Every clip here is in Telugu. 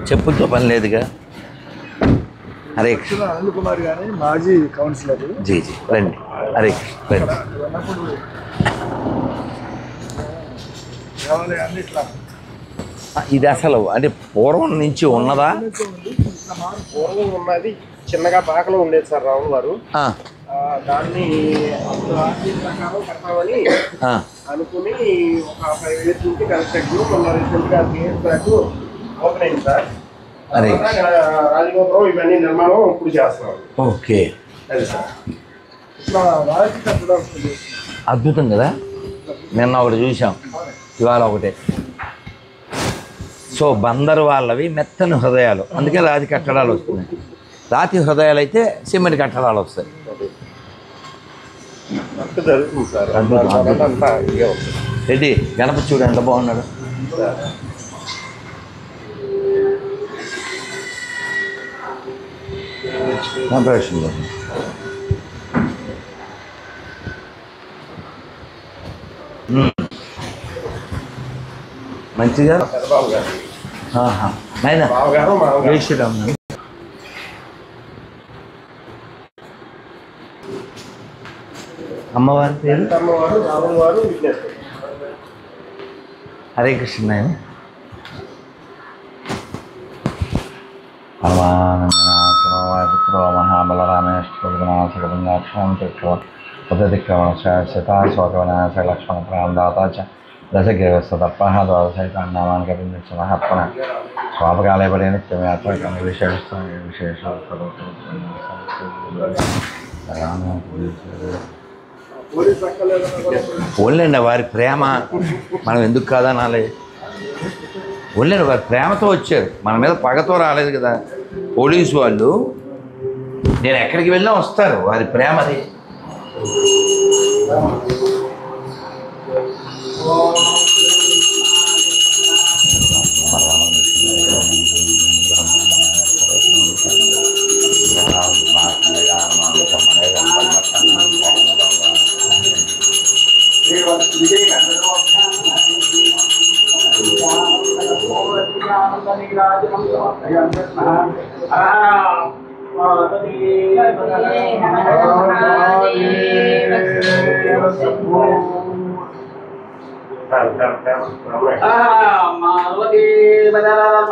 చెప్పులతో పని లేదుగా. హరే కృష్ణ. అనిల్ కుమార్ గాని మాజీ కౌన్సిలర్. జీ జీ రండి. హరే కృష్ణ. ఇది అసలు అంటే పూర్వం నుంచి ఉన్నదా? పూర్వం ఉన్నది, చిన్నగా పాకలో ఉండేది సార్ రావు గారు. దాన్ని కడతామని అనుకుని ఒక 5 years నుంచి కన్స్ట్రక్ట్ మొన్న రీసెంట్ గా 3 years బ్యాక్ ఓపెన్ అయింది సార్. రాజగోపురం ఇవన్నీ నిర్మాణం ఇప్పుడు చేస్తున్నాం. ఓకే, అది సార్. అద్భుతం కదా. నిన్న ఒకటి చూసాం, ఇవాళ ఒకటే. సో బందరు వాళ్ళవి మెత్తని హృదయాలు, అందుకే రాతి కట్టడాలు వస్తున్నాయి. రాతి హృదయాలు అయితే సిమెంట్ కట్టడాలు వస్తాయి. జరుగుతుంది సార్. రెడ్డి గణపతి చూడు ఎంత బాగున్నాడు. కాంప్రవేశంలో మంచిగా శ్రీరామ్ అమ్మవారి పేరు హరే కృష్ణ. పరమానందనాథో మహాబలరామేశ్వరాక్షం పద్ధతిక్రమశతాశోకవనాశ లక్ష్మణ ప్రాణదాత దశగ్రీవస్తపహ ద్వాదశైతాన్నామానికి అభిందర్శనహప్పన స్వాపకాలే పడే నిత్యయాత్ర విశేష ఓన్లేండి వారి ప్రేమ మనం ఎందుకు కాదనాలి. ఓన్లేండి వారి ప్రేమతో వచ్చారు, మన మీద పగతో రాలేదు కదా. పోలీసు వాళ్ళు నేను ఎక్కడికి వెళ్ళినా వస్తారు, వారి ప్రేమది.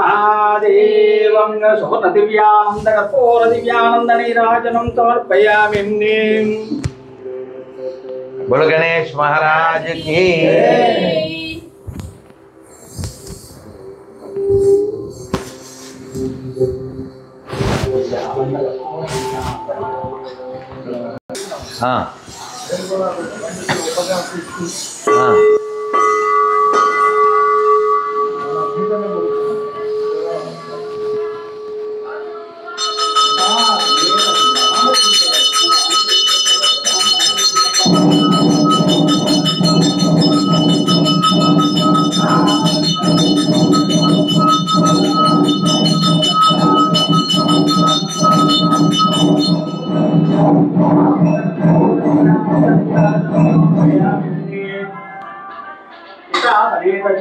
మహాదేవం సువర్ణ దివ్యానంద కర్పూర దివ్యానంద నీరాజనం సమర్పయామి. బోలో గణేష్ మహారాజ్ కి.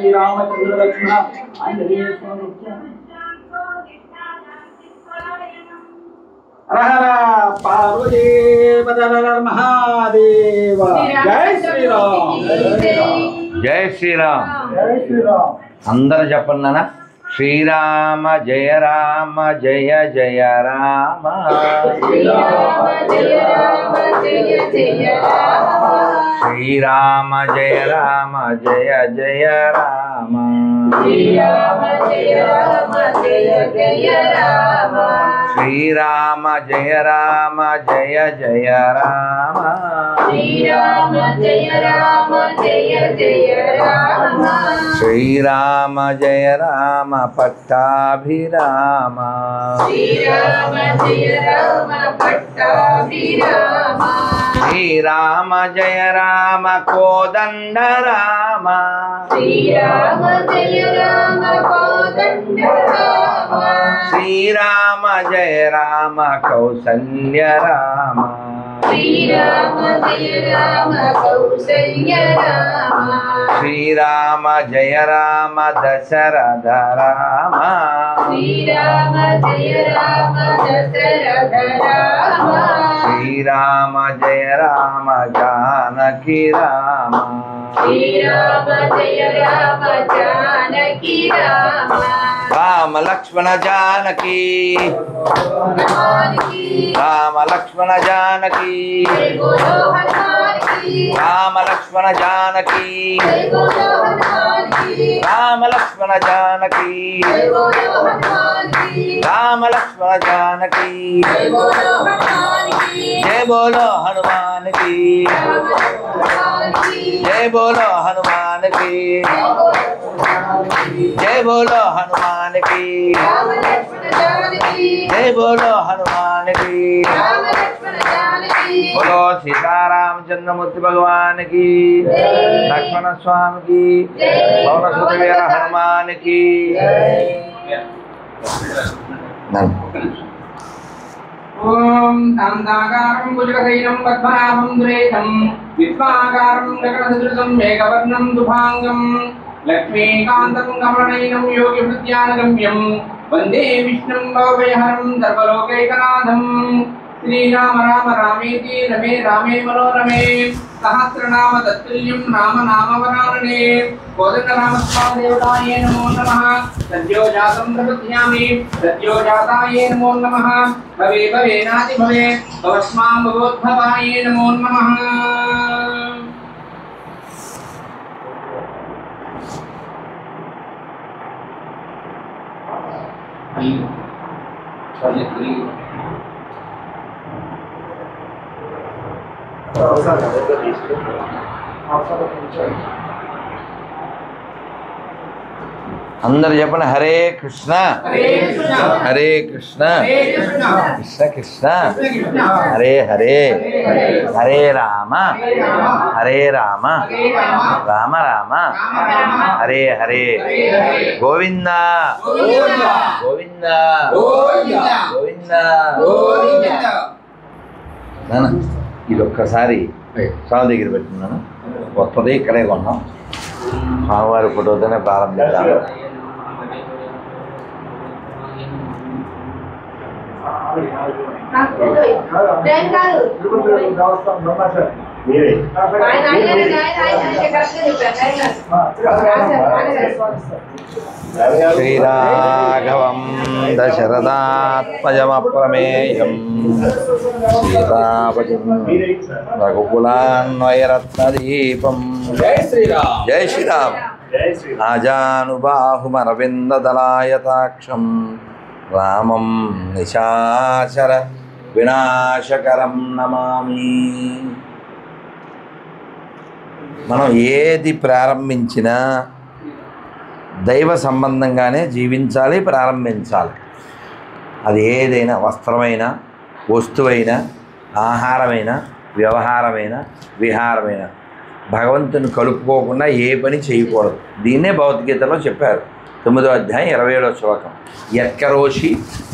శ్రీరామచంద్ర లక్ష్మణ ఆంజనేయ స్వామి. హర పార్వతీ మహాదేవ. జై శ్రీరామ్. జై శ్రీరామ్. జై శ్రీరామ్. అందరూ చెప్పండి నాన్న. శ్రీరామ జయ రామ జయ జయ రామ. శ్రీరామ జయ రామ జయ జయ రామ. శ్రీరామ జయ రామ జయ జయ రామ. శ్రీరామ జయ రామ జయ జయ రామ. శ్రీరామ జయ రామ జయ జయ రామ. శ్రీరామ జయ రామ జయ జయ రామ. శ్రీరామ జయ రామ పట్టాభిరామ. శ్రీరామ జయ రామ పట్టాభిరామ. శ్రీరామ జయ రామ కోదండ రామ. శ్రీరామ జయ రామ కోదండ రామ. శ్రీరామ జయ రామ కౌసల్య రామ. శ్రీరామ జయ రామ కౌసల్య రామ. శ్రీరామ జయ రామ దశరథ రామ శ్రీరామ జయ రామ దశరథ రామ శ్రీరామ జయ రామ జానకి రామ శ్రీరామ జయ రామ జానకి రామ రామ లక్ష్మణ జానకి రామ లక్ష్మణ జానకి జై బోలో హనుమాన్ की రామ లక్ష్మణ జానకి జై బోలో హనుమాన్ की రామ లక్ష్మణ జానకి జై బోలో హనుమాన్ की రామ లక్ష్మణ జానకి జై బోలో హనుమాన్ की జయ బోలో హనుమాన్ కి జయ బోలో హనుమాన్ కి జయ బోలో హనుమాన్ కి राम लक्ष्मण जानकी జయ బోలో హనుమాన్ కి राम लक्ष्मण जानकी బోలో సీతారామచంద్రమూర్తి భగవాన్ కి లక్ష్మణ స్వామి కి పవన సుత వీర హనుమాన్ కి ఓం తాంతాకారం భుజగశైలం పద్మనాభం దురేశం విద్వాకారం గగనసదృశం మేఘవర్ణం దుభాంగం లక్ష్మీకాంతం కమలనయనం యోగి హృద్యానగమ్యం వందే విష్ణుం భవభయహరం సర్వలోకైకనాథం శ్రీరామ రామ రామేతి రమే రామే మనోరమే సహస్రనామ తత్తుల్యం రామ నామవరాననే కోదండ రామస్వామి దేవతాయే నమో నమః సద్యో జాతం ప్రపద్యామి సద్యో జాతాయే నమో నమః భవే భవేనాది భవే భవస్మాం భవోద్భవాయే నమో నమః అందరు చెప్పండి హరే కృష్ణ హరే కృష్ణ హరే కృష్ణ హరే కృష్ణ కృష్ణ కృష్ణ కృష్ణ హరే హరే హరే హరే రామ హరే రామ రామ రామ హరే హరే గోవింద గోవింద గోవింద నాన్న ఇది ఒక్కసారి స్వామి దగ్గర పెట్టుకున్నాను కొత్తది ఇక్కడే కొన్నాం స్వామివారి ఫోటోతోనే ప్రారంభించాము టైం కాదు తిరుపతి దేవస్థానం బ్రహ్మచారి ఆయన కరెక్ట్గా చెప్పారు టైం కాదు శ్రీరాఘవం దశరథాత్మజమప్రమేయం సీతాపతిం రఘుకులాన్వయరత్నదీపం జై శ్రీరామ్ జై శ్రీరామ్ ఆజానుబాహుమరవిందదలాయతాక్షం రామం నిశాచర వినాశకరం నమామి. మనం ఏది ప్రారంభించినా దైవ సంబంధంగానే జీవించాలి, ప్రారంభించాలి. అది ఏదైనా వస్త్రమైనా, వస్తువైనా, ఆహారమైనా, వ్యవహారమైనా, విహారమైనా భగవంతుని కలుపుకోకుండా ఏ పని చేయకూడదు. దీన్నే భగవద్గీతలో చెప్పారు. 9వ అధ్యాయం 27వ శ్లోకం. యత్కరోషి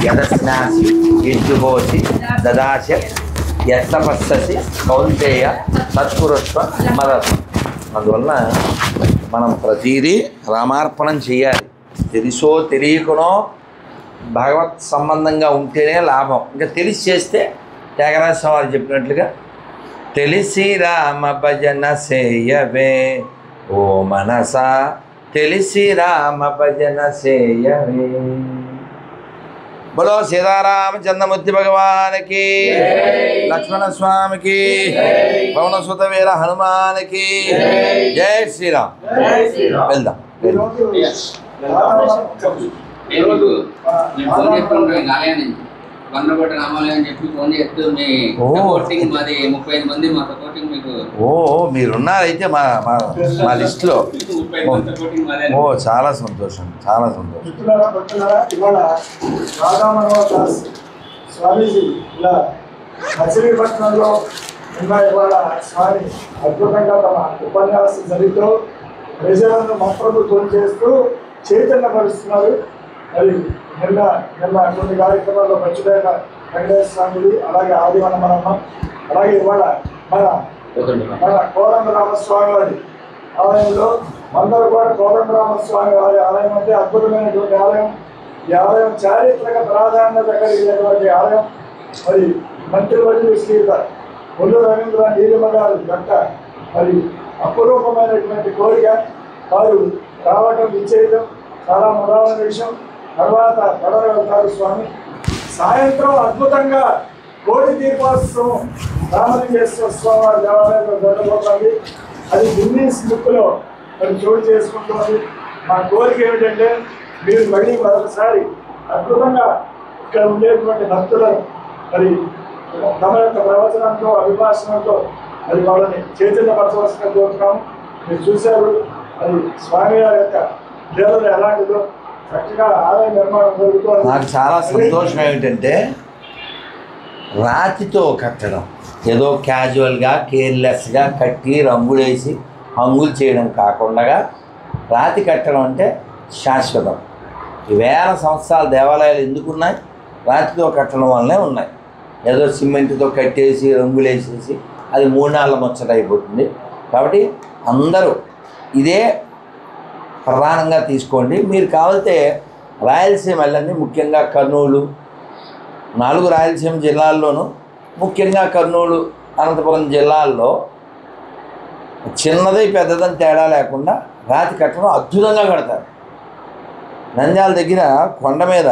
యదస్నాసి యజ్జుహోసి దదాశ యస్తపస్ససి కౌంతేయ తత్పురుష్వ మదస్సు. అందువల్ల మనం ప్రతిదీ రామార్పణం చేయాలి. తెలుసో తెలియకనో భగవత్ సంబంధంగా ఉంటేనే లాభం. ఇంకా తెలిసి చేస్తే త్యాగరాజ వారు చెప్పినట్లుగా తెలిసి రామ భజన సేయవే ఓ మనసా తెలిసి రామ భజన సేయవే. బోలో సీతారామచంద్రమూర్తి భగవానికి, లక్ష్మణ స్వామికి, పవన సుత వీర హనుమానికి జై శ్రీరామ్. వెళ్దాం. ఈరోజు నేను ఫోన్ చేస్తున్నాను ఆలయం నుంచి వందకోట రామాలయం అని చెప్పి ఫోన్ చేస్తూ మీ సపోర్టింగ్ మాది 35 మంది మా సపోర్టింగ్ మీకు ఓ మీరున్నారైతే మా మా మా లిస్టులో. 35 మంది సపోర్టింగ్ మాదే. ఓ చాలా సంతోషం, చాలా సంతోషం. మిత్రులారా భక్తులారా, ఇవాళ రాధామనోదాస్ స్వామీజీ ఇలా మచిలీపట్నంలో ఉన్న ఇవాళ స్వామి అద్భుతంగా తమ ఉపన్యాసం జరుగుతూ ప్రజలను మహాప్రభుత్వం చేస్తూ చైతన్యపరుస్తున్నారు. మరి నిన్న కొన్ని కార్యక్రమాల్లో మర్చిపోయిన వెంకటేశ్వర స్వామిది, అలాగే ఆదివనమనమ్మ, అలాగే ఇవాళ మన కోదండ రామస్వామి వారి ఆలయంలో మందరగోడ కోదండరామస్వామి వారి ఆలయం అంటే అద్భుతమైనటువంటి ఆలయం. ఈ ఆలయం చారిత్రక ప్రాధాన్యత కలిగినటువంటి ఆలయం. మరి మంత్రివర్యులు శ్రీధర్ ఒళ్ళు రవీంద్ర నీలిమ గారు యొక్క మరి అపురూపమైనటువంటి కోరిక వారు రావటం ఇచ్చేయడం చాలా మొదలైన విషయం. తర్వాత కడవ వెళ్తారు స్వామి. సాయంత్రం అద్భుతంగా కోటి దీపోత్సవం రామలింగేశ్వర స్వామి వారి దేవాలయంలో జరగబోతుంది. అది గిన్నీస్ బుక్లో మరి చోటు చేసుకుంటుంది. మా కోరిక ఏమిటంటే మీరు మళ్ళీ మరొకసారి అద్భుతంగా ఇక్కడ ఉండేటువంటి భక్తులను మరి తమ యొక్క ప్రవచనంతో అభిభాషణంతో మరి వాళ్ళని చైతన్యపరచవలసిన కోరుతున్నాము. మీరు చూశారు అది స్వామి వారి యొక్క లీలలు ఎలాంటిదో చక్కగా ఆలయ నిర్మాణం జరుగుతుంది. నాకు చాలా సంతోషం ఏమిటంటే రాతితో కట్టడం, ఏదో క్యాజువల్గా కేర్లెస్గా కట్టి రంగులేసి హంగులు చేయడం కాకుండా రాతి కట్టడం అంటే శాశ్వతం. ఈ వేల సంవత్సరాల దేవాలయాలు ఎందుకున్నాయి? రాతితో కట్టడం వల్లనే ఉన్నాయి. ఏదో సిమెంట్తో కట్టేసి రంగులేసేసి అది 3 నాళ్ళ ముచ్చట అయిపోతుంది. కాబట్టి అందరూ ఇదే ప్రధానంగా తీసుకోండి. మీరు కావాలితే రాయలసీమ వెళ్ళండి, ముఖ్యంగా కర్నూలు, 4 రాయలసీమ జిల్లాల్లోనూ ముఖ్యంగా కర్నూలు, అనంతపురం జిల్లాల్లో చిన్నది పెద్దదని తేడా లేకుండా రాతి కట్టడం అద్భుతంగా కడతారు. నంద్యాల దగ్గర కొండ మీద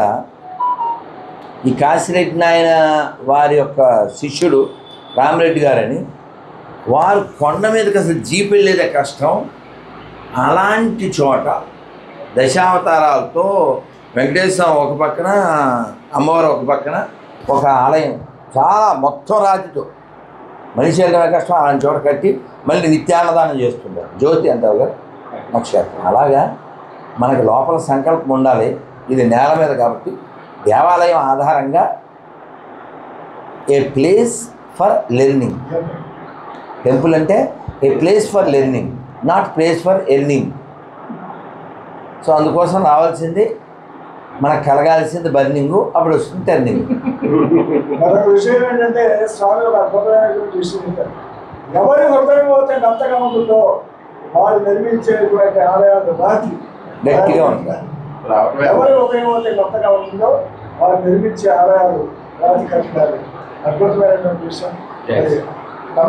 ఈ కాశిరెడ్డి నాయన వారి యొక్క శిష్యుడు రామరెడ్డి గారని, వారు కొండ మీదకి అసలు జీప్ వెళ్ళేదే కష్టం. అలాంటి చోట దశావతారాలతో వెంకటేశ్వర ఒక పక్కన, అమ్మవారు ఒక పక్కన ఒక ఆలయం చాలా మొత్తం రాతితో మనిషి వెళ్ళడమే కష్టం. అలాంటి చోట కట్టి మళ్ళీ నిత్యాన్నదానం చేస్తుంటారు. జ్యోతి అంటారు కదా, నక్షత్రం. అలాగా మనకి లోపల సంకల్పం ఉండాలి. ఇది నేల మీద కాబట్టి దేవాలయం ఆధారంగా a place for learning. Temple అంటే a place for learning, not place for earning. So అందుకోసం రావాల్సింది, మనకు కలగాల్సింది బర్నింగు, అప్పుడు వస్తుంది టర్నింగ్. మరొక విషయం ఏంటంటే స్వామి ఒక అద్భుతమైనటువంటి విషయం ఏంటంటే ఎవరి హృదయం పోతే అంతగా ఉంటుందో వారు నిర్మించేటువంటి ఆలయాలు రాతి గట్టిగా ఉంటాయి. ఎవరి హృదయం పోతే కొత్తగా ఉంటుందో వారు నిర్మించే ఆలయాలు రాతి కట్టాలి. అద్భుతమైనటువంటి విషయం. తమ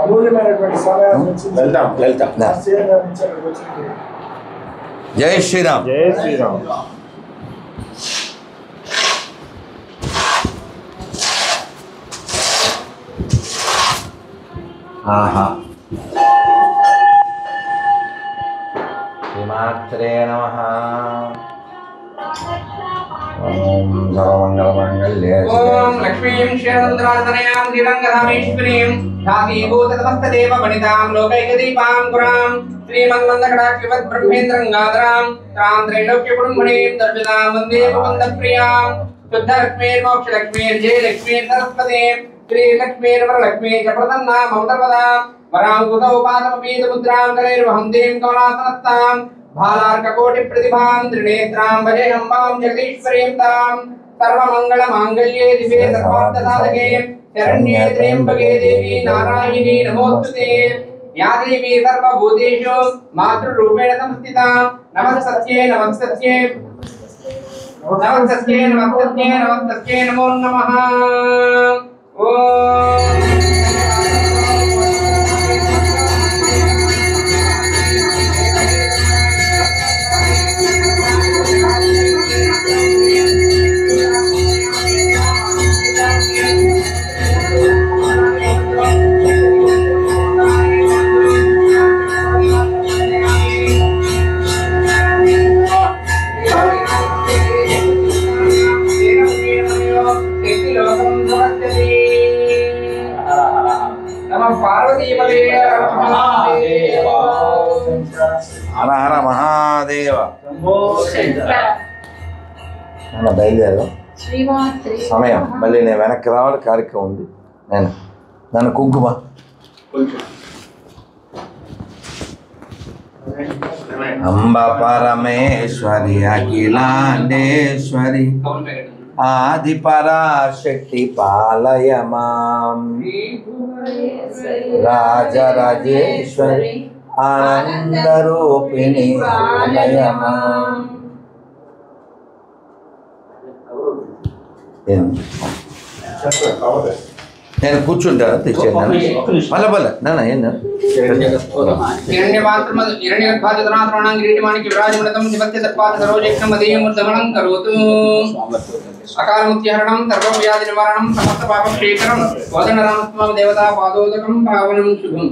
అమూల్యమైనటువంటి సమయాన్ని వెళ్తాం. జై శ్రీరామ్. జై శ్రీరామ్. ఆహా. శ్రీమాత్రే నమః. ఓం సర్వమంగళమాంగళ్యే ఓం లక్ష్మీం క్షీరచంద్రాసనయాం శ్రీరంగధామేశ్వరీం ధాతీభూతమస్తదేవ వనితాం లోకైకదీపాం పురాం శ్రీమన్మందకటాక్షివత్ బ్రహ్మేంద్రంగాధరాం తాం త్రైలోక్యకుటుంబినీం దర్శనాం వందే ముకుందప్రియాం శుద్ధలక్ష్మీర్మోక్షలక్ష్మీర్జయ లక్ష్మీర్ సరస్వతీం శ్రీలక్ష్మీర్వరలక్ష్మీ చ ప్రసన్నా మమతర్వదాం వరాం కుతౌపాదమపీతముద్రాం కరైర్వహంతీం కమలాసనస్తాం भालार्ककोटि प्रतिभां त्रिनेत्रां भजेऽहं मां जगदीश्वरीं तां सर्वमङ्गलमाङ्गल्ये दिवे सर्वार्थसाधके शरण्ये त्र्यम्बके देवी नारायणी नमोस्तुते या देवी सर्वभूतेषु मातृरूपेण संस्थिता नमस्तस्यै नमस्तस्यै नमस्तस्यै नमस्तस्यै नमस्तस्यै नमो नमः ओम హర హర మహాదేవ. నన్ను బయలుదేరు. సమయం మళ్ళీ నేను వెనక్కి రావాలి, కార్యక్రమం ఉంది. నన్ను కుంకుమ అంబ పరమేశ్వరి అఖిలాండేశ్వరి ఆది పరాశక్తి పాలయ మాం రాజరాజేశ్వరి ఆనందరూపిణి నయమా. నేను కూర్చుంటాను తెచ్చాను మళ్ళీ మళ్ళీ నాన్న ఏందా హిరణ్యగర్భాదితనాథ్రోణాం కిరీటమాణిక్య విరాజమృతం శివస్య సర్పాద సరోజేక్షణం మదీయమూర్ధమనం కరోతు. అకాలముక్తిహరణం సర్వవ్యాధి నివారణం సమస్త పాపక్షేకరం వదనరామస్వామి దేవతా పాదోదకం పావనం శుభం.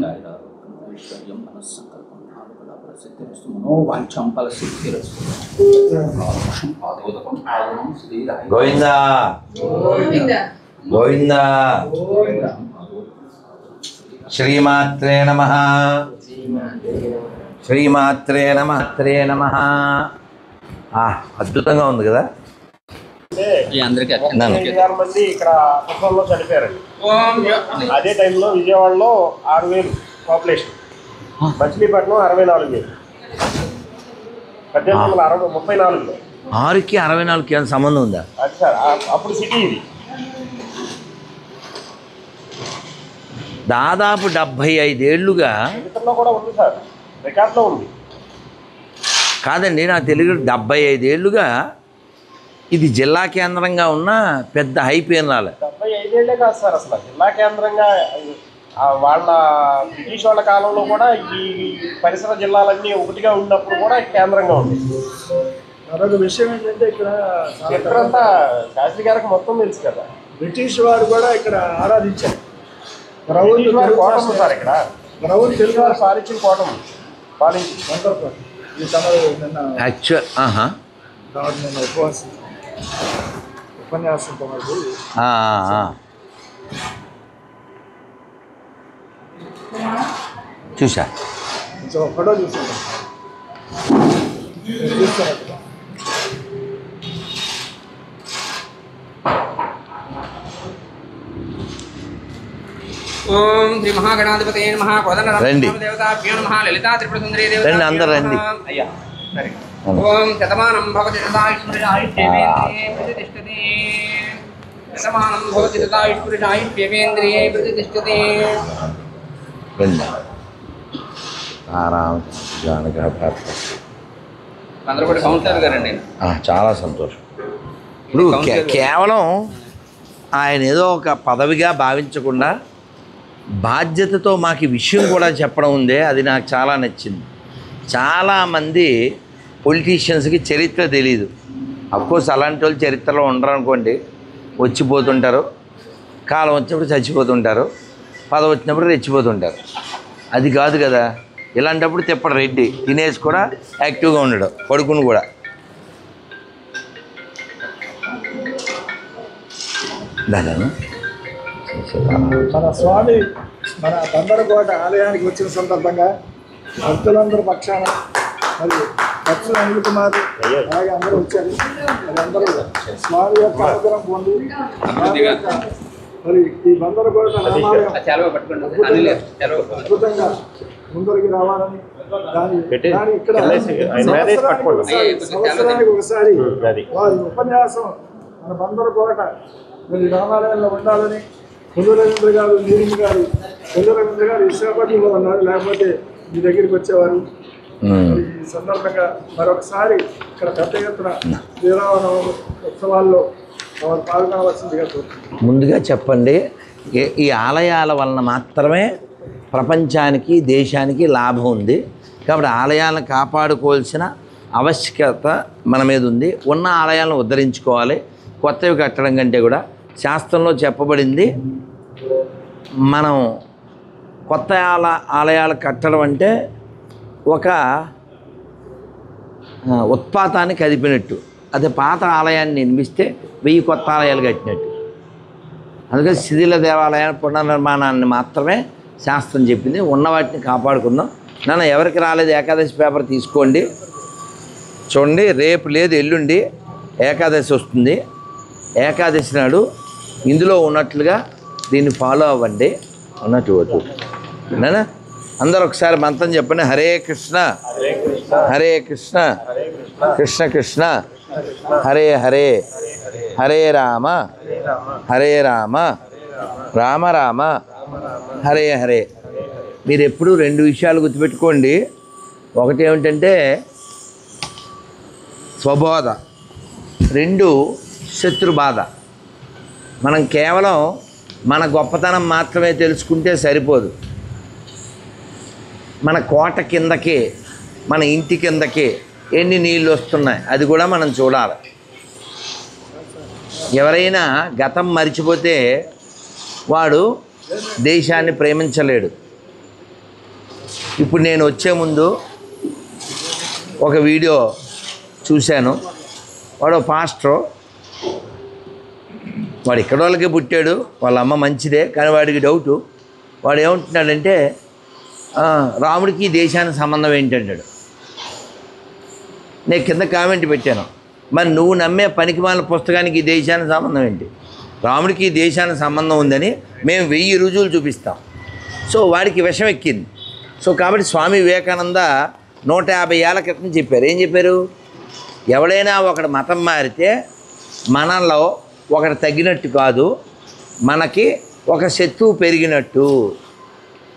గోవిందా గోవిందా. శ్రీమాత్రే నమః శ్రీమాత్రే నమః నమః. అద్భుతంగా ఉంది కదా. అందరికీ 6,000 మంది ఇక్కడ తుఫాన్లో చనిపోయారండి. అదే టైంలో విజయవాడలో 6,000 పాపులేషన్, మచిలీపట్నం 64,000, 1834లో. 6కి 64కి ఏమైనా సంబంధం ఉందా? అది సార్ అప్పుడు సిటీ ఇది. దాదాపు 75 ఏళ్ళుగా చరిత్రలో కూడా ఉంది సార్, రికార్డులో ఉంది. కాదండి, నాకు తెలుగు 75 ఏళ్ళుగా ఇది జిల్లా కేంద్రంగా ఉన్న పెద్ద హైపేన్ రాలే. 75 ఏళ్ళే కాదు సార్, అసలు జిల్లా కేంద్రంగా వాళ్ళ బ్రిటిష్ వాళ్ళ కాలంలో కూడా ఈ పరిసర జిల్లాలన్నీ ఒకటిగా ఉన్నప్పుడు కూడా కేంద్రంగా ఉంది. మరొక విషయం ఏంటంటే ఇక్కడ చరిత్ర అంతా శాస్త్రి గారికి మొత్తం తెలుసు కదా. బ్రిటిష్ వారు కూడా ఇక్కడ ఆరాధించారు. బ్రిటిష్ వారి కోటం సార్, ఇక్కడ ప్రభుత్వ తెలుగు వారు సారించిన కోటం పాలించి ఈ తమరు నిన్న యాక్చువల్ నిన్న ఉపన్యాసం తమకు చూసా. కొంచెం ఫోటో చూసాను. ఓం శ్రీ మహాగణాధిపతయే నమః. రండి. దేవతాభ్యో నమః. లలితా త్రిపుర సుందరీ దేవతా. రండి, అందరూ రండి. అయ్యా సరే. ఓం శతమానం భవతి శతాయుష్పురుషాయుష్యేవేంద్రియే ప్రతిష్టతి. శతమానం భవతి శతాయుష్పురుషాయుష్యేవేంద్రియే ప్రతిష్టతి. రండి. ఆరామ జానక అందరూ కూడా కౌన్సిలర్ గారండి. చాలా సంతోషం. ఇప్పుడు కేవలం ఆయన ఏదో ఒక పదవిగా భావించకుండా బాధ్యతతో మాకు ఈ విషయం కూడా చెప్పడం ఉందే, అది నాకు చాలా నచ్చింది. చాలామంది పొలిటీషియన్స్కి చరిత్ర తెలియదు. అఫ్కోర్స్ అలాంటి వాళ్ళు చరిత్రలో ఉండరు అనుకోండి, వచ్చిపోతుంటారు, కాలం వచ్చినప్పుడు చచ్చిపోతుంటారు, పదవి వచ్చినప్పుడు రెచ్చిపోతుంటారు. అది కాదు కదా. ఇలాంటప్పుడు తిప్పడు రెడ్డి తినేసి కూడా యాక్టివ్గా ఉండడు, పడుకుని కూడా. మన స్వామి మన బందరకోట ఆలయానికి వచ్చిన సందర్భంగా భక్తులందరూ పక్షాన మరి భక్తులు అనిల్ కుమార్ అలాగే అందరూ వచ్చారు. మరి అందరూ స్వామి యొక్క అనుగ్రహం పొంది మరి ఈ బందరకోట రామాలయం అద్భుతంగా ముందరికి రావాలని దాని ఇక్కడ సంవత్సరానికి ఒకసారి వారి ఉపన్యాసం మన బందరకోట మరి రామాలయంలో ఉండాలని రవీంద్ర గారు, నీలిమి గారు, రవీంద్ర గారు విశాఖపట్నంలో ఉన్నారు, లేకపోతే మీ దగ్గరికి వచ్చేవారు. ఈ సందర్భంగా మరొకసారి ఇక్కడ పెద్ద ఎత్తున శ్రీరామనవమి ఉత్సవాల్లో పాల్గొనవలసిందిగా కోరుతున్నాను. ముందుగా చెప్పండి, ఈ ఆలయాల వలన మాత్రమే ప్రపంచానికి దేశానికి లాభం ఉంది. కాబట్టి ఆలయాలను కాపాడుకోవాల్సిన ఆవశ్యకత మన మీద ఉంది. ఉన్న ఆలయాలను ఉద్ధరించుకోవాలి. కొత్తవి కట్టడం కంటే కూడా శాస్త్రంలో చెప్పబడింది, మనం కొత్త ఆలయాలు కట్టడం అంటే ఒక ఉత్పాతాన్ని కదిపినట్టు. అదే పాత ఆలయాన్ని నిర్మిస్తే 1000 కొత్త ఆలయాలు కట్టినట్టు. అందుకని శిథిల దేవాలయాల పునర్నిర్మాణాన్ని మాత్రమే శాస్త్రం చెప్పింది. ఉన్న వాటిని కాపాడుకుందాం. నాన్న ఎవరికి రాలేదు ఏకాదశి పేపర్ తీసుకోండి, చూడండి. రేపు లేదు, ఎల్లుండి ఏకాదశి వస్తుంది. ఏకాదశి నాడు ఇందులో ఉన్నట్లుగా దీన్ని ఫాలో అవ్వండి. ఉన్నట్టు నాన్న అందరూ ఒకసారి మంత్రం చెప్పండి. హరే కృష్ణ హరే కృష్ణ కృష్ణ కృష్ణ హరే హరే హరే రామ హరే రామ రామ రామ హరే హరే. మీరు ఎప్పుడు 2 విషయాలు గుర్తుపెట్టుకోండి. ఒకటి ఏమిటంటే స్వబోధ, 2 శత్రుబాధ. మనం కేవలం మన గొప్పతనం మాత్రమే తెలుసుకుంటే సరిపోదు. మన కోట కిందకి, మన ఇంటి కిందకి ఎన్ని నీళ్ళు వస్తున్నాయి అది కూడా మనం చూడాలి. ఎవరైనా గతం మర్చిపోతే వాడు దేశాన్ని ప్రేమించలేడు. ఇప్పుడు నేను వచ్చే ముందు ఒక వీడియో చూశాను. వాడు పాస్టర్, వాడు ఇక్కడ వాళ్ళకే పుట్టాడు, వాళ్ళ అమ్మ మంచిదే, కానీ వాడికి డౌటు. వాడు ఏమంటున్నాడంటే రాముడికి దేశానికి సంబంధం ఏంటంటాడు. నేను కింద కామెంట్ పెట్టాను, మరి నువ్వు నమ్మే పనికిమాలిన పుస్తకానికి ఈ దేశానికి సంబంధం ఏంటి? రాముడికి ఈ దేశానికి సంబంధం ఉందని మేము 1000 రుజువులు చూపిస్తాం. సో వాడికి విషం ఎక్కింది. సో కాబట్టి స్వామి వివేకానంద 150 ఏళ్ల క్రితం చెప్పారు. ఏం చెప్పారు? ఎవడైనా ఒకడు మతం మారితే మనలో ఒకటి తగ్గినట్టు కాదు, మనకి ఒక శత్రువు పెరిగినట్టు.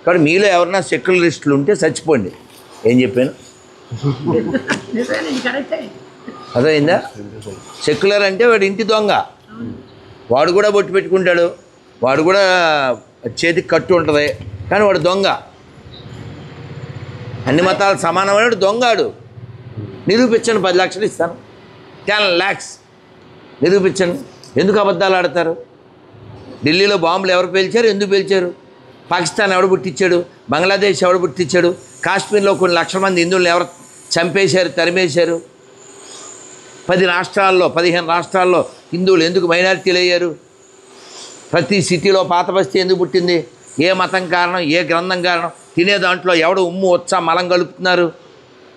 కాబట్టి మీలో ఎవరైనా సెక్యులరిస్టులు ఉంటే చచ్చిపోండి. ఏం చెప్పాను? అర్థమైందా? సెక్యులర్ అంటే వాడు ఇంటి దొంగ, వాడు కూడా బొట్టు పెట్టుకుంటాడు, వాడు కూడా చేతికి కట్టు ఉంటుంది, కానీ వాడు దొంగ. అన్ని మతాలు సమానమైన దొంగాడు. నిరూపించండి, 10 లక్షలు ఇస్తాను, 10 lakhs నిరూపించండి. ఎందుకు అబద్ధాలు ఆడతారు? ఢిల్లీలో బాంబులు ఎవరు పేల్చారు? ఎందుకు పేల్చారు? పాకిస్తాన్ ఎవడు పుట్టించాడు? బంగ్లాదేశ్ ఎవడు పుట్టించాడు? కాశ్మీర్లో కొన్ని లక్షల మంది హిందువులను ఎవరు చంపేశారు, తరిమేశారు? 10 రాష్ట్రాల్లో 15 రాష్ట్రాల్లో హిందువులు ఎందుకు మైనారిటీలు అయ్యారు? ప్రతి సిటీలో పాత బస్తీ ఎందుకు పుట్టింది? ఏ మతం కారణం? ఏ గ్రంథం కారణం? తినే దాంట్లో ఎవడు ఉమ్ము వచ్చా మలం కలుపుతున్నారు?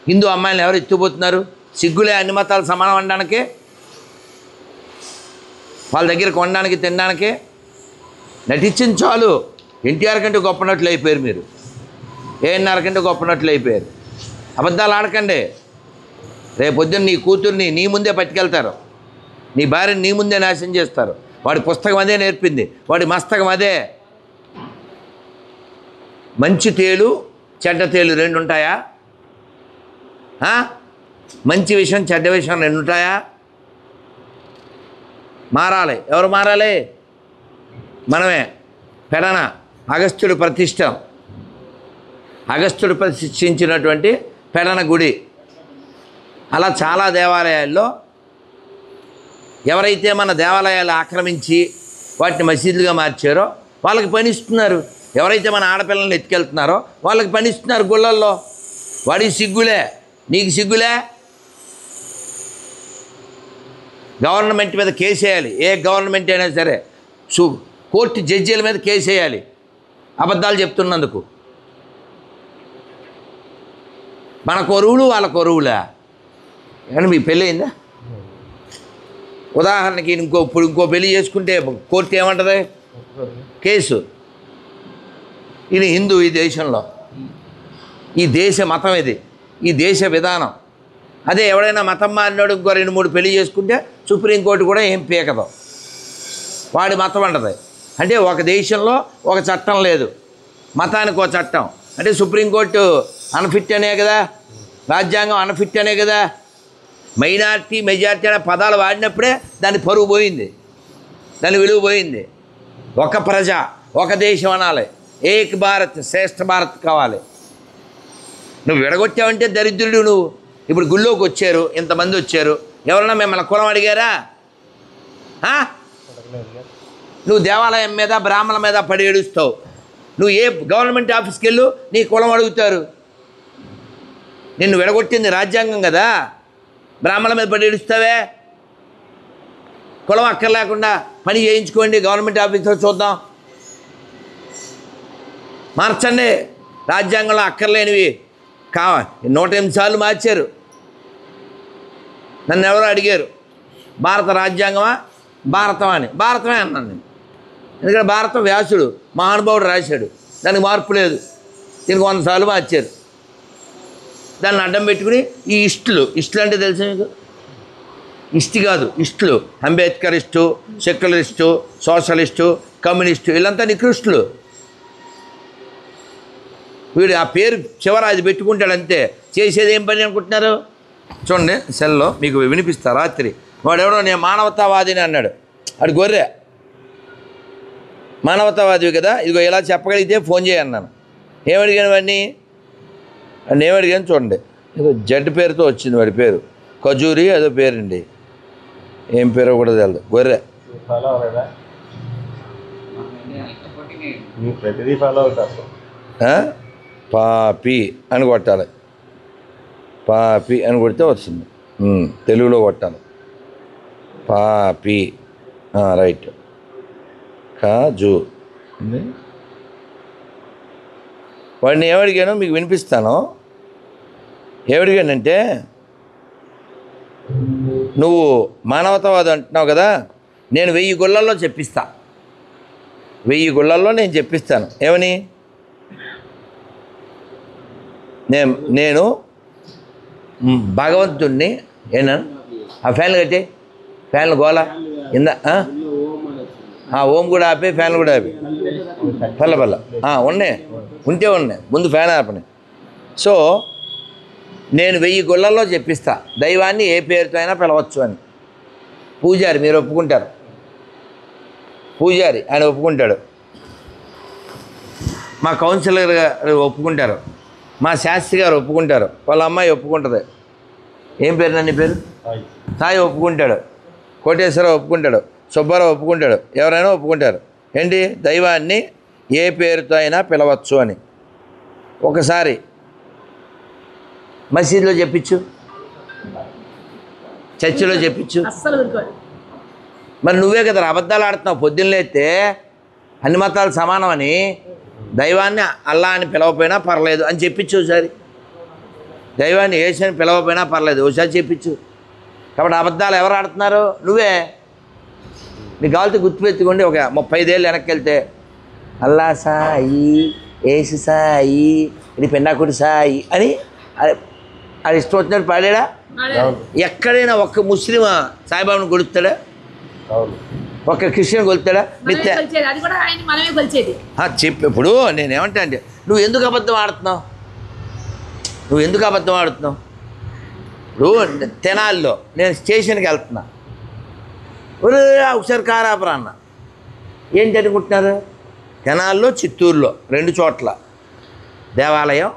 హిందూ అమ్మాయిలను ఎవరు ఎత్తుపోతున్నారు? సిగ్గులే అన్ని మతాలు సమానం అనడానికే, వాళ్ళ దగ్గర కొనడానికి తినడానికే నటించింది చాలు. ఎన్టీఆర్ కంటే గొప్పనట్లు అయిపోయారు మీరు, ఏఎన్ఆర్ కంటే గొప్పనట్లు అయిపోయారు. అబద్ధాలు ఆడకండి. రేపొద్దున నీ కూతుర్ని నీ ముందే పట్టుకెళ్తారు, నీ భార్యని నీ ముందే నాశనం చేస్తారు. వాడి పుస్తకం అదే నేర్పింది, వాడి మస్తకం అదే. మంచి తేలు చెడ్డ తేలు 2 ఉంటాయా? మంచి విషయం చెడ్డ విషయం 2 ఉంటాయా? మారాలి. ఎవరు మారాలి? మనమే. పెడన అగస్త్యుడు ప్రతిష్టం, అగస్త్యుడు ప్రతిష్ఠించినటువంటి పెడన గుడి. అలా చాలా దేవాలయాల్లో ఎవరైతే మన దేవాలయాలు ఆక్రమించి వాటిని మసీదులుగా మార్చారో వాళ్ళకి పని ఇస్తున్నారు. ఎవరైతే మన ఆడపిల్లల్ని ఎత్తుకెళ్తున్నారో వాళ్ళకి పని ఇస్తున్నారు గుళ్ళల్లో. వాడికి సిగ్గులే, నీకు సిగ్గులే. గవర్నమెంట్ మీద కేసు వేయాలి. ఏ గవర్నమెంట్ అయినా సరే కోర్టు జడ్జీల మీద కేసు వేయాలి అబద్ధాలు చెప్తున్నందుకు. మన కొరువులు వాళ్ళ కొరువులా? కానీ మీ పెళ్ళి అయిందా? ఉదాహరణకి ఇంకో పెళ్లి చేసుకుంటే కోర్టు ఏమంటుంది? కేసు. ఇది హిందూ, ఈ దేశంలో ఈ దేశ మతం, ఇది ఈ దేశ విధానం. అదే ఎవడైనా మతం మారినాడు ఇంకో 2-3 పెళ్లి చేసుకుంటే సుప్రీంకోర్టు కూడా ఏం పీకదు, వాడి మతం అంటది. అంటే ఒక దేశంలో ఒక చట్టం లేదు, మతానికి ఒక చట్టం. అంటే సుప్రీంకోర్టు అన్ఫిట్ అనే కదా, రాజ్యాంగం అన్ఫిట్ అనే కదా. మైనారిటీ మెజారిటీ అనే పదాలు వాడినప్పుడే దాని పరువు పోయింది, దాని విలువ పోయింది. ఒక ప్రజ ఒక దేశం అనాలి, ఏక్ భారత్ శ్రేష్ఠ భారత్ కావాలి. నువ్వు విడగొట్టావంటే దరిద్రుడు నువ్వు. ఇప్పుడు గుళ్ళోకి వచ్చారు, ఇంతమంది వచ్చారు, ఎవరన్నా మిమ్మల్ని కులం అడిగారా? నువ్వు దేవాలయం మీద బ్రాహ్మణుల మీద పడి ఏడుస్తావు. నువ్వు ఏ గవర్నమెంట్ ఆఫీస్కి వెళ్ళు, నీ కులం అడుగుతారు. నిన్ను విడగొట్టింది రాజ్యాంగం కదా, బ్రాహ్మణుల మీద పడి ఏడుస్తావే. కులం అక్కర్లేకుండా పని చేయించుకోండి, గవర్నమెంట్ ఆఫీస్లో చూద్దాం, మార్చండి. రాజ్యాంగంలో అక్కర్లేనివి 108 సార్లు మార్చారు. నన్ను ఎవరో అడిగారు భారత రాజ్యాంగమా భారతమా అని. భారతమే అన్నాను నేను. ఎందుకంటే భారతం వ్యాసుడు మహానుభావుడు రాశాడు, దానికి మార్పు లేదు. దీనికి 100 సార్లు మార్చారు. దాన్ని అడ్డం పెట్టుకుని ఈ ఇస్టులు అంటే తెలుసు మీకు? ఇష్టి కాదు, ఇస్టులు. అంబేద్కరిస్టు, సెక్యులరిస్టు, సోషలిస్టు, కమ్యూనిస్టు, వీళ్ళంతా నికృష్టులు. వీడు ఆ పేరు చివర అది పెట్టుకుంటాడు అంతే. చేసేది ఏం పని అనుకుంటున్నారు? చూడండి సెల్లో మీకు వినిపిస్తా. రాత్రి వాడెవడో నేను మానవతావాదిని అన్నాడు. అది గొర్రె. మానవతావాదివి కదా, ఇదిగో ఇలా చెప్పగలిగితే ఫోన్ చేయన్నాను. ఏమడిగాను వాడిని? ఏమడిగాను చూడండి. ఏదో జడ్ పేరుతో వచ్చింది వాడి పేరు, ఖజూరి ఏదో పేరండి, ఏం పేరో కూడా తెలియదు. గొర్రె. ఫాలో అవ్వలేదా? ప్రతిదీ ఫాలో అవుతారు. పాపి అని కొట్టాలి. పాపి అని కొడితే వస్తుంది. తెలుగులో కొట్టాలి. పాపి. రైట్. ఖజూ. వాడిని ఏమడిగాను మీకు వినిపిస్తాను. ఏమడిగానంటే, నువ్వు మానవతావాది అంటున్నావు కదా, నేను 1000 గుళ్ళల్లో చెప్పిస్తా. 1000 గుళ్ళల్లో నేను చెప్పిస్తాను. ఏమని? నేను భగవంతుణ్ణి ఏనా? ఆ ఫ్యాన్లు కట్టి, ఫ్యాన్లు గోల ఇందా, ఓం కూడా ఆపే, ఫ్యాన్లు కూడా ఆపి, పల్ల ఉన్నాయి, ఉంటే ఉన్నాయి, ముందు ఫ్యాన్ ఆపని. సో నేను 1000 గుళ్ళల్లో చెప్పిస్తా దైవాన్ని ఏ పేరుతో అయినా పిలవచ్చు అని. పూజారి మీరు ఒప్పుకుంటారు, పూజారి ఆయన ఒప్పుకుంటాడు, మా కౌన్సిలర్ గారు ఒప్పుకుంటారు, మా శాస్త్రి గారు ఒప్పుకుంటారు, వాళ్ళ అమ్మాయి ఒప్పుకుంటుంది. ఏం పేరు నన్ను పేరు? సాయి ఒప్పుకుంటాడు, కోటేశ్వరరావు ఒప్పుకుంటాడు, సుబ్బారావు ఒప్పుకుంటాడు, ఎవరైనా ఒప్పుకుంటారు. ఏంటి? దైవాన్ని ఏ పేరుతో అయినా పిలవచ్చు అని. ఒకసారి మసీదులో చెప్పించు, చర్చిలో చెప్పించు. మరి నువ్వే కదా అబద్ధాలు ఆడుతున్నావు. పొద్దున్నలేస్తే అన్ని మతాలు సమానమని, దైవాన్ని అల్లా అని పిలవపోయినా పర్లేదు అని చెప్పించు. ఒకసారి దైవాన్ని యేసు అని పిలవపోయినా పర్లేదు, ఒకసారి చెప్పించు. కాబట్టి అబద్ధాలు ఎవరు ఆడుతున్నారు? నువ్వే. నీకు కావాలితే గుర్తుపెట్టుకోండి. ఒక 35 ఏళ్ళు వెనక్కి వెళ్తే అల్లా సాయి, యేసు సాయి, ఇది పెన్నాకుడి సాయి అని అది ఇష్టం వచ్చినట్టు పాడాడా? ఎక్కడైనా ఒక్క ముస్లిం సాయిబాబాను కొలుస్తాడా? ఒక్క క్రిస్టియన్ కొలుస్తాడా? చెప్పు. ఇప్పుడు నేనేమంటా అంటే, నువ్వు ఎందుకు అబద్ధం ఆడుతున్నావు? ఇప్పుడు తెనాల్లో నేను స్టేషన్కి వెళ్తున్నా, ఒకసారి కారాపురా అన్న. ఏంటి అనుకుంటున్నారు? తెనాల్లో, చిత్తూరులో 2 చోట్ల దేవాలయం,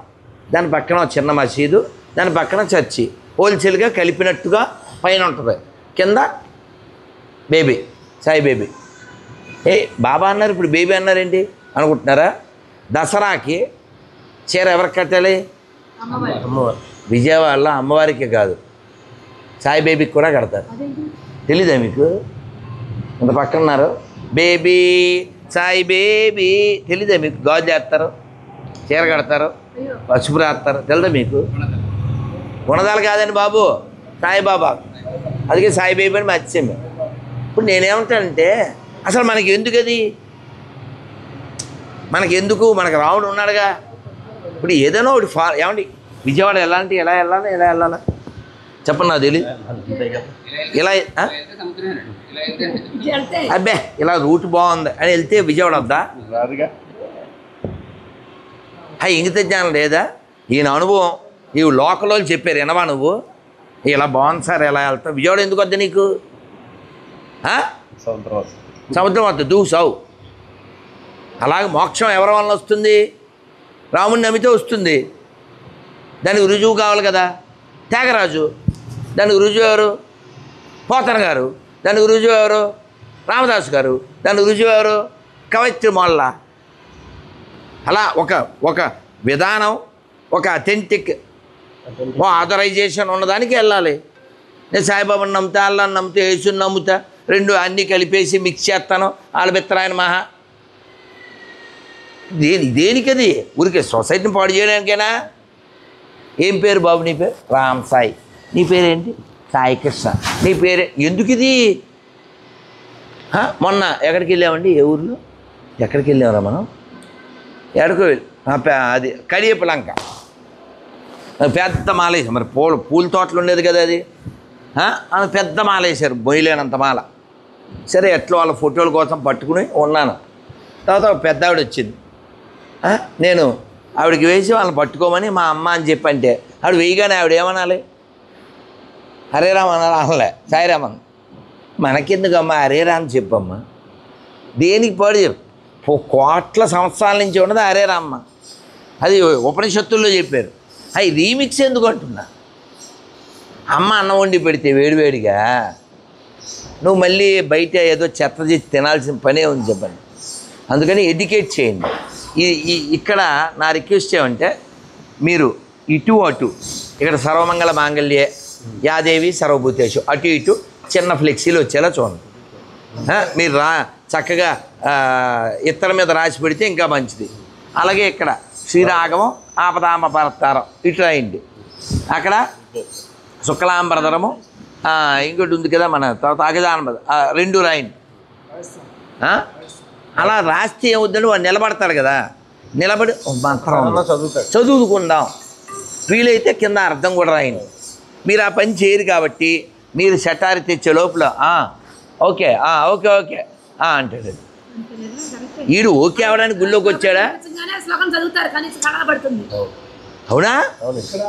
దాని పక్కన చిన్న మసీదు, దాని పక్కన చర్చి, హోల్సేల్గా కలిపినట్టుగా పైన ఉంటుంది, కింద బేబీ, సాయి బేబీ. బాబా అన్నారు, ఇప్పుడు బేబీ అన్నారేంటి అనుకుంటున్నారా? దసరాకి చీర ఎవరికి కట్టాలి? అమ్మవారు. విజయవాడలో అమ్మవారికి కాదు, సాయి బేబీకి కూడా కడతారు. తెలీదా మీకు? ఇంత పక్కన ఉన్నారు, బేబీ సాయి బేబీ. తెలీదా మీకు? గాజు చేస్తారు, చీర కడతారు, పసుపు రాస్తారు. తెలీదా మీకు? గుణదాలు కాదండి బాబు, సాయిబాబా. అందుకే సాయి బేబీ అని మర్చిపోయాం మేము. ఇప్పుడు నేనేమంటానంటే, అసలు మనకి ఎందుకు అది? మనకెందుకు? మనకు రావుడు ఉన్నాడుగా. ఇప్పుడు ఏదైనా ఒకటి ఏమండి, విజయవాడ ఎలా వెళ్ళాలా చెప్పండి, నాకు తెలియదు. ఇలా అబ్బే ఇలా రూట్ బాగుంది అని వెళ్తే విజయవాడ వద్దా? ఇంగిత జ్ఞానం లేదా? ఈయన అనుభవం, ఈ లోకల్ వాళ్ళు చెప్పారు, వినవా నువ్వు? ఇలా బాగుంది సార్, ఎలా వెళ్తావు? విజయవాడ ఎందుకు వద్ద నీకు? సముద్రం వద్ద దూసావు. అలాగే మోక్షం ఎవరి వల్ల వస్తుంది? రాముడిని నమ్మితే వస్తుంది. దానికి రుజువు కావాలి కదా. త్యాగరాజు, దానికి రుజువు ఎవరు? పోతన గారు. దానికి రుజువు ఎవరు? రామదాసు గారు. దానికి రుజువు ఎవరు? కవయిత్రి మొల్ల. అలా ఒక విధానం, ఒక అథెంటిక్ ఆథరైజేషన్ ఉన్నదానికి వెళ్ళాలి. నేను సాయిబాబాని నమ్ముతా, అల్లాని నమ్ముతా, యేసుని నమ్ముతా, 2 అన్నీ కలిపేసి మిక్స్ చేస్తాను, ఆలబెత్తరాయన మహా. దేనికది? ఊరికే సొసైటీని పాడు చేయడానికేనా? ఏం పేరు బాబు నీ పేరు? రామ్ సాయి. నీ పేరేంటి? సాయి కృష్ణ. నీ పేరే ఎందుకు ఇది? మొన్న ఎక్కడికి వెళ్ళామండి? ఏ ఊర్లో ఎక్కడికి వెళ్ళామరా మనం? ఎక్కడికో అది కడియపలంక పెద్ద మాలేసాం. మరి పూల తోటలు ఉండేది కదా అది. ఆమె పెద్ద మాల వేశారు, బొయ్యలేనంత మాల. సరే ఎట్లా వాళ్ళ ఫోటోల కోసం పట్టుకుని ఉన్నాను. తర్వాత ఒక పెద్ద ఆవిడ వచ్చింది. నేను ఆవిడకి వేసి వాళ్ళని పట్టుకోమని మా అమ్మ అని చెప్పంటే ఆవిడ వేయగానే ఆవిడ ఏమనాలి? హరే రామ్ అనాలి? అనలే, సాయిరామ్ అన్న. మనకెందుకమ్మా హరే రామ్ చెప్పమ్మా, దేనికి పాడు చెప్పు. కోట్ల సంవత్సరాల నుంచి ఉన్నది హరే రామ్మ, అది ఉపనిషత్తుల్లో చెప్పారు. అవి రీమిక్స్ ఎందుకు అంటున్నా? అమ్మ అన్నం వండి పెడితే వేడివేడిగా నువ్వు మళ్ళీ బయట ఏదో చెత్త చేసి తినాల్సిన పనే ఉంది చెప్పండి. అందుకని ఎడ్యుకేట్ చేయండి. ఇక్కడ నా రిక్వెస్ట్ ఏమంటే మీరు ఇటు అటు, ఇక్కడ సర్వమంగళ మాంగళ్యే యాదేవి సర్వభూతేషు, అటు ఇటు చిన్న ఫ్లెక్సీలు వచ్చేలా చూడండి. మీరు చక్కగా ఇత్తడి మీద రాసి పెడితే ఇంకా మంచిది. అలాగే ఇక్కడ శ్రీరాఘవం ఆపదామ పరతారం ఇటు రాయండి. అక్కడ శుక్లాంబరధరము ఇంకోటి ఉంది కదా మన తర్వాత అగజానబద 2 రాయండి. అలా రాస్తే ఏమవుద్దండి, వాడు నిలబడతాడు కదా, నిలబడి మంత్రం చదువుకుందాం. వీలైతే కింద అర్థం కూడా రాయండి. మీరు ఆ పని చేయరు కాబట్టి మీరు సెటారి తెచ్చే లోపల ఓకే ఓకే ఓకే అంటాడు. ఈడు ఓకే అవడానికి గుళ్ళోకి వచ్చాడా? శ్లోకం చదువుతారు కానీ అవునా? ఇక్కడ